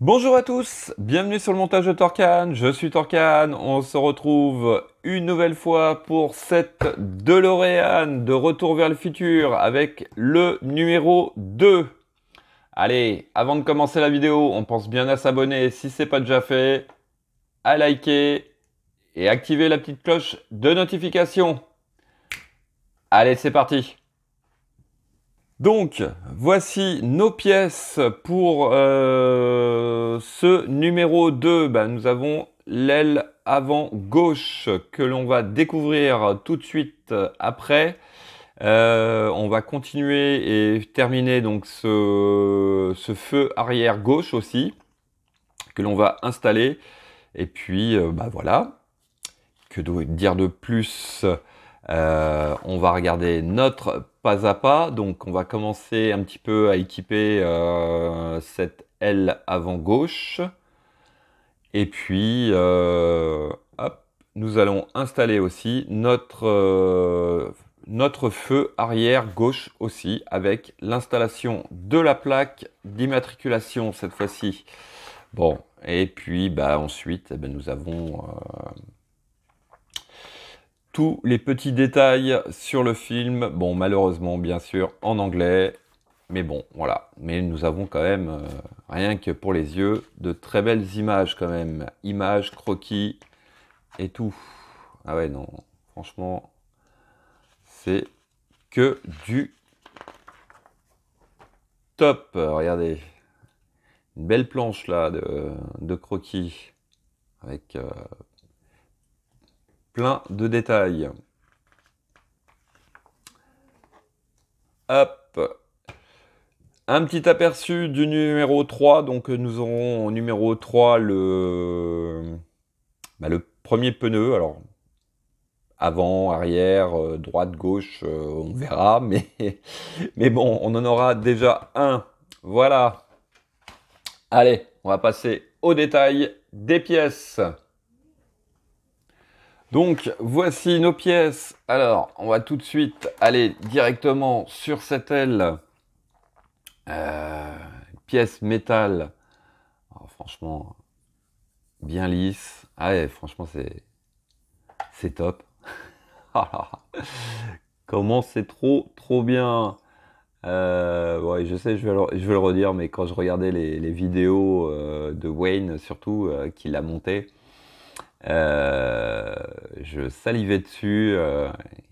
Bonjour à tous, bienvenue sur le montage de Torcan, je suis Torcan, on se retrouve une nouvelle fois pour cette DeLorean de Retour vers le futur avec le numéro 2. Allez, avant de commencer la vidéo, on pense bien à s'abonner si ce n'est pas déjà fait, à liker et activer la petite cloche de notification. Allez, c'est parti! Donc, voici nos pièces pour ce numéro 2. Nous avons l'aile avant gauche que l'on va découvrir tout de suite après. On va continuer et terminer donc ce feu arrière gauche aussi que l'on va installer. Et puis, voilà. Que dire de plus? On va regarder notre pas à pas, donc on va commencer un petit peu à équiper cette aile avant gauche. Et puis, hop, nous allons installer aussi notre feu arrière gauche aussi, avec l'installation de la plaque d'immatriculation cette fois-ci. Bon, et puis ensuite, nous avons tous les petits détails sur le film, bon malheureusement bien sûr en anglais, mais bon voilà, mais nous avons quand même, rien que pour les yeux, de très belles images quand même, images, croquis et tout. Ah ouais non, franchement, c'est que du top. Regardez, une belle planche là de croquis, avec plein de détails. Hop, un petit aperçu du numéro 3. Donc nous aurons au numéro 3 le premier pneu. Alors avant, arrière, droite, gauche, on verra, mais bon, on en aura déjà un. Voilà. Allez, on va passer au détail des pièces. Donc, voici nos pièces. Alors, on va tout de suite aller directement sur cette aile. Pièce métal. Alors, franchement, bien lisse. Ah ouais, franchement, c'est top. Comment c'est trop bien. Ouais, je sais, je vais le redire, mais quand je regardais les vidéos de Wayne, surtout, qui l'a monté, je salivais dessus,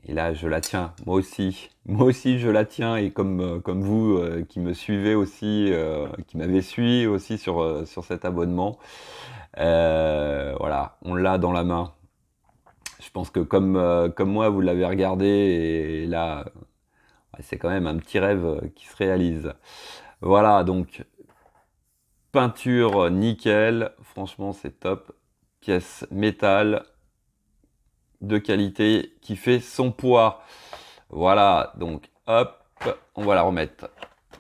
et là je la tiens, moi aussi je la tiens, et comme vous qui me suivez aussi, qui m'avez suivi aussi sur cet abonnement, voilà, on l'a dans la main. Je pense que comme moi vous l'avez regardé, et là c'est quand même un petit rêve qui se réalise. Voilà, donc peinture nickel, franchement c'est top. Pièce métal de qualité qui fait son poids. Voilà, donc hop, on va la remettre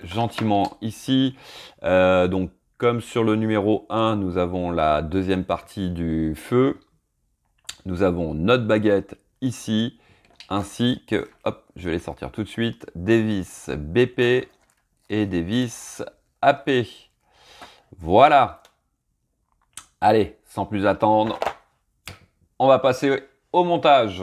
gentiment ici. Donc comme sur le numéro 1, nous avons la deuxième partie du feu. Nous avons notre baguette ici, ainsi que, hop, je vais les sortir tout de suite, des vis BP et des vis AP. Voilà. Allez, sans plus attendre, on va passer au montage.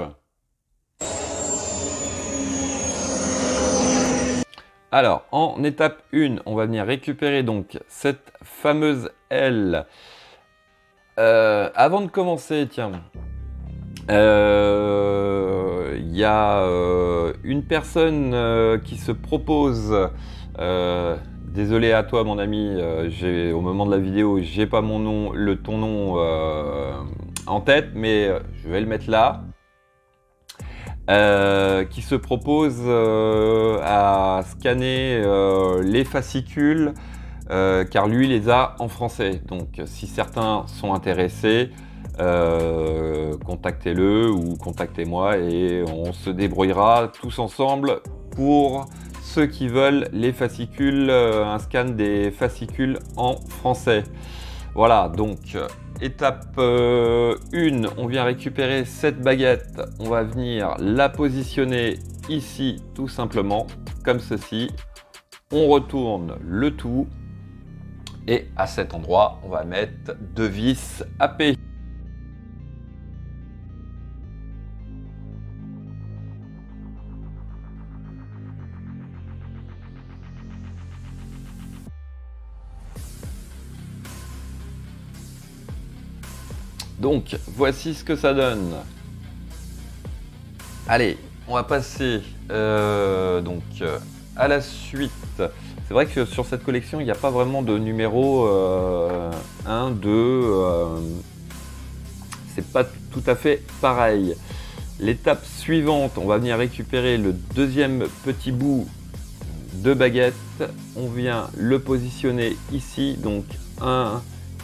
Alors, en étape 1, on va venir récupérer donc cette fameuse aile. Avant de commencer, tiens, il y a une personne qui se propose. Désolé à toi mon ami, au moment de la vidéo, j'ai pas ton nom en tête, mais je vais le mettre là. Qui se propose à scanner les fascicules, car lui les a en français. Donc si certains sont intéressés, contactez-le ou contactez-moi et on se débrouillera tous ensemble pour ceux qui veulent les fascicules, un scan des fascicules en français. Voilà, donc étape 1, on vient récupérer cette baguette, on va venir la positionner ici tout simplement, comme ceci. On retourne le tout Et à cet endroit, on va mettre 2 vis AP. Donc, voici ce que ça donne. Allez, on va passer à la suite. C'est vrai que sur cette collection, il n'y a pas vraiment de numéro 1, 2. C'est pas tout à fait pareil. L'étape suivante, on va venir récupérer le deuxième petit bout de baguette. On vient le positionner ici. Donc, un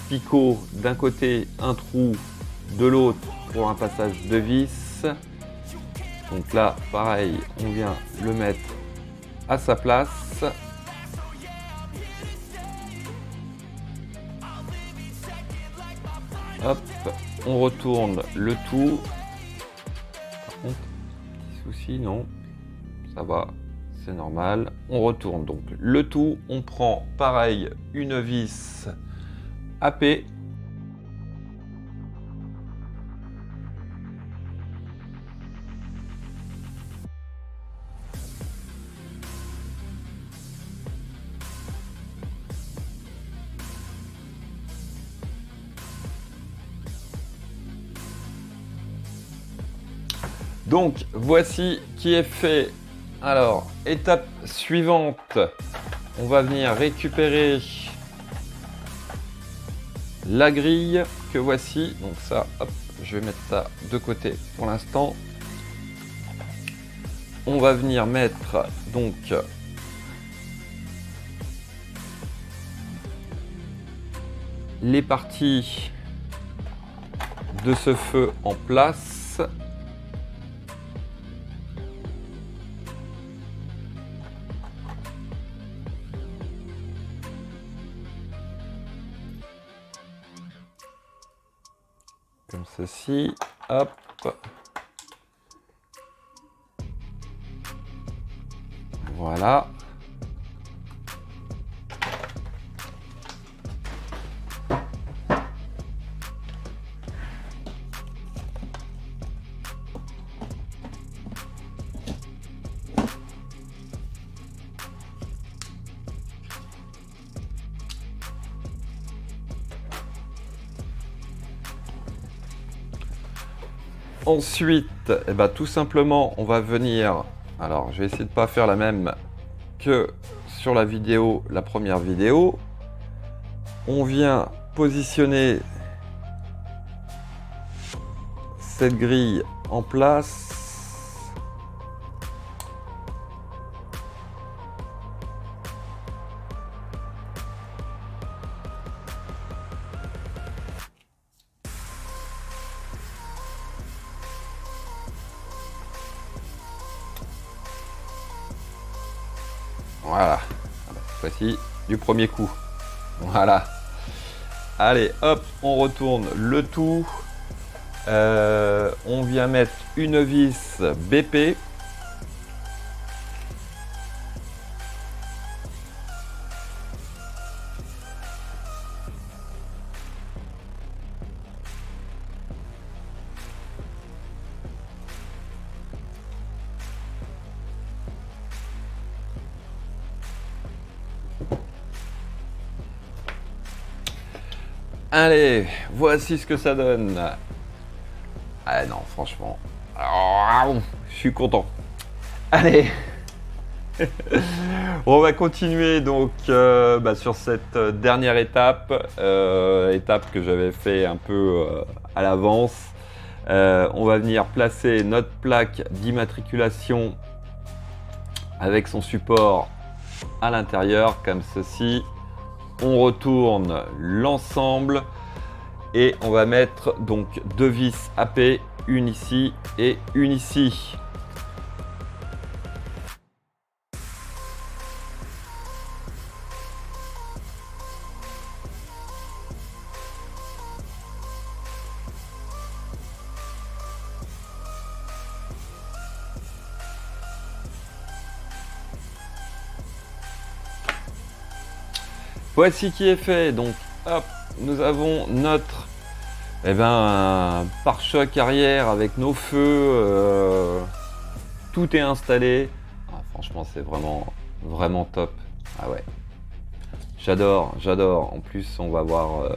picot d'un côté, un trou de l'autre pour un passage de vis. Donc là, pareil, on vient le mettre à sa place. Hop, on retourne le tout. Par contre, petit souci, non, ça va, c'est normal. On retourne donc le tout. On prend pareil une vis AP. Donc, voici qui est fait. Alors, étape suivante, on va venir récupérer la grille que voici. Donc ça, hop, je vais mettre ça de côté pour l'instant. On va venir mettre donc les parties de ce feu en place. Comme ceci, hop. Voilà. Ensuite, eh ben, tout simplement, on va venir... Alors, je vais essayer de ne pas faire la même que sur la vidéo, la première vidéo. On vient positionner cette grille en place. Voilà, cette fois-ci du premier coup. Voilà. Allez, hop, on retourne le tout. On vient mettre une vis BP. Allez, voici ce que ça donne. Ah non, franchement, je suis content. Allez, on va continuer donc sur cette dernière étape, étape que j'avais fait un peu à l'avance. On va venir placer notre plaque d'immatriculation avec son support à l'intérieur comme ceci. On retourne l'ensemble et on va mettre donc deux vis AP, une ici et une ici. Voici qui est fait. Donc, hop, nous avons notre un pare-choc arrière avec nos feux. Tout est installé. Ah, franchement, c'est vraiment top. Ah ouais. J'adore. En plus, on va avoir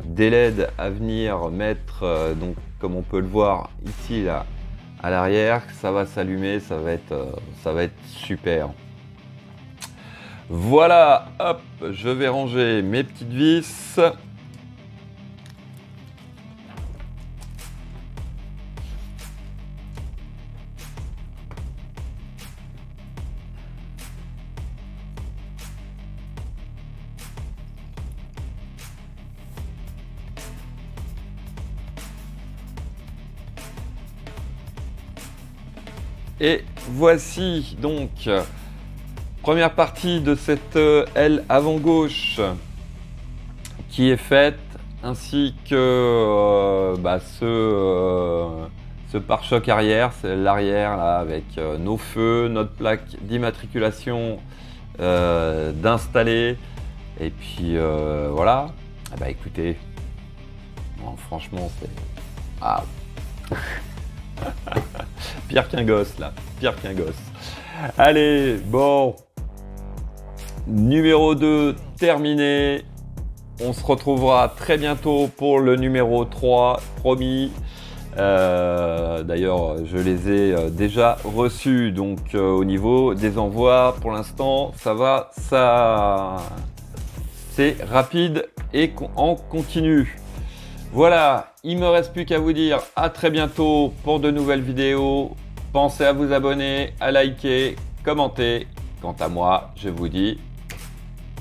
des LED à venir mettre, donc comme on peut le voir ici là à l'arrière, ça va s'allumer, ça va être super. Voilà, hop, je vais ranger mes petites vis. Et voici donc première partie de cette aile avant gauche qui est faite, ainsi que ce pare-choc arrière, c'est l'arrière là avec nos feux, notre plaque d'immatriculation d'installer, et puis voilà. Ah bah écoutez, non, franchement c'est... Ah. Pire qu'un gosse là, pire qu'un gosse. Allez, bon. Numéro 2 terminé. On se retrouvera très bientôt pour le numéro 3, promis. D'ailleurs, je les ai déjà reçus. Donc au niveau des envois, pour l'instant, ça va, c'est rapide et en continu. Voilà, il me reste plus qu'à vous dire à très bientôt pour de nouvelles vidéos. Pensez à vous abonner, à liker, commenter. Quant à moi, je vous dis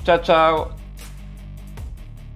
ciao ciao.